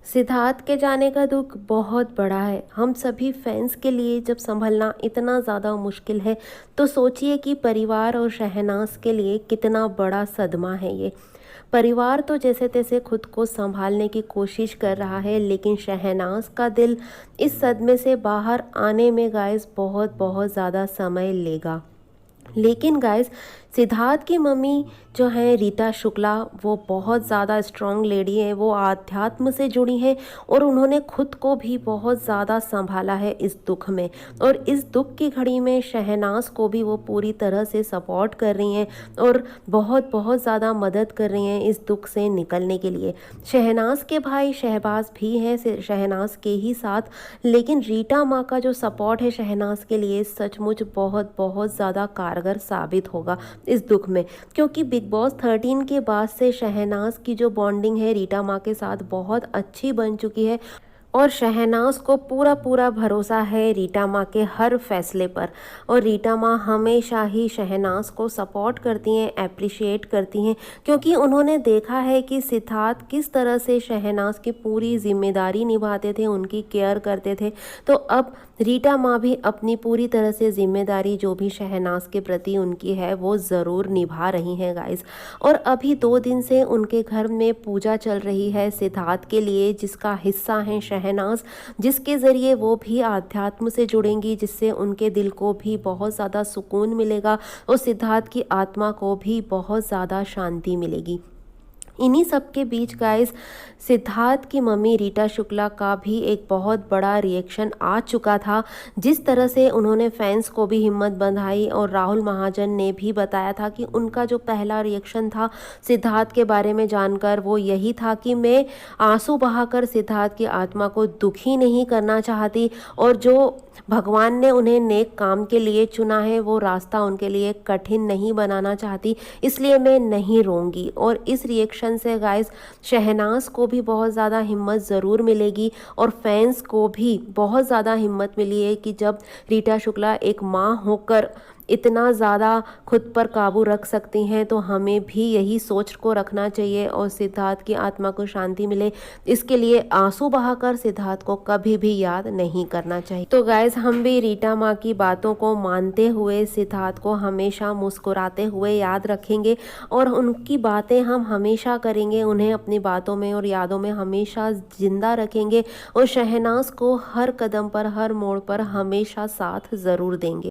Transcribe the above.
सिद्धार्थ के जाने का दुख बहुत बड़ा है। हम सभी फैंस के लिए जब संभलना इतना ज़्यादा मुश्किल है, तो सोचिए कि परिवार और शहनाज के लिए कितना बड़ा सदमा है ये। परिवार तो जैसे तैसे खुद को संभालने की कोशिश कर रहा है, लेकिन शहनाज का दिल इस सदमे से बाहर आने में गाइस बहुत बहुत ज़्यादा समय लेगा। लेकिन गाइस, सिद्धार्थ की मम्मी जो हैं रीता शुक्ला, वो बहुत ज़्यादा स्ट्रॉन्ग लेडी हैं। वो आध्यात्म से जुड़ी हैं और उन्होंने खुद को भी बहुत ज़्यादा संभाला है इस दुख में। और इस दुख की घड़ी में शहनाज को भी वो पूरी तरह से सपोर्ट कर रही हैं और बहुत बहुत ज़्यादा मदद कर रही हैं इस दुख से निकलने के लिए। शहनाज के भाई शहबाज भी हैं शहनाज के ही साथ, लेकिन रीटा माँ का जो सपोर्ट है शहनाज के लिए सचमुच बहुत बहुत ज़्यादा कारगर साबित होगा इस दुख में। क्योंकि बिग बॉस 13 के बाद से शहनाज की जो बॉन्डिंग है रीटा माँ के साथ बहुत अच्छी बन चुकी है और शहनाज को पूरा पूरा भरोसा है रीटा माँ के हर फैसले पर। और रीटा माँ हमेशा ही शहनाज को सपोर्ट करती हैं, अप्रिशिएट करती हैं, क्योंकि उन्होंने देखा है कि सिद्धार्थ किस तरह से शहनाज की पूरी जिम्मेदारी निभाते थे, उनकी केयर करते थे। तो अब रीटा माँ भी अपनी पूरी तरह से जिम्मेदारी जो भी शहनाज के प्रति उनकी है वो ज़रूर निभा रही हैं गाइस। और अभी 2 दिन से उनके घर में पूजा चल रही है सिद्धार्थ के लिए, जिसका हिस्सा है शहनाज, जिसके ज़रिए वो भी आध्यात्म से जुड़ेंगी, जिससे उनके दिल को भी बहुत ज़्यादा सुकून मिलेगा और सिद्धार्थ की आत्मा को भी बहुत ज़्यादा शांति मिलेगी। इन्हीं सब के बीच गाइस, सिद्धार्थ की मम्मी रीटा शुक्ला का भी एक बहुत बड़ा रिएक्शन आ चुका था। जिस तरह से उन्होंने फैंस को भी हिम्मत बंधाई और राहुल महाजन ने भी बताया था कि उनका जो पहला रिएक्शन था सिद्धार्थ के बारे में जानकर वो यही था कि मैं आंसू बहाकर सिद्धार्थ की आत्मा को दुखी नहीं करना चाहती और जो भगवान ने उन्हें नेक काम के लिए चुना है वो रास्ता उनके लिए कठिन नहीं बनाना चाहती, इसलिए मैं नहीं रोऊंगी। और इस रिएक्शन से गाइस, शहनाज को भी बहुत ज़्यादा हिम्मत ज़रूर मिलेगी और फैंस को भी बहुत ज़्यादा हिम्मत मिली है कि जब रीटा शुक्ला एक माँ होकर इतना ज़्यादा खुद पर काबू रख सकती हैं, तो हमें भी यही सोच को रखना चाहिए और सिद्धार्थ की आत्मा को शांति मिले, इसके लिए आंसू बहाकर सिद्धार्थ को कभी भी याद नहीं करना चाहिए। तो गाइस, हम भी रीटा माँ की बातों को मानते हुए सिद्धार्थ को हमेशा मुस्कुराते हुए याद रखेंगे और उनकी बातें हम हमेशा करेंगे, उन्हें अपनी बातों में और यादों में हमेशा जिंदा रखेंगे और शहनाज को हर कदम पर, हर मोड़ पर हमेशा साथ ज़रूर देंगे।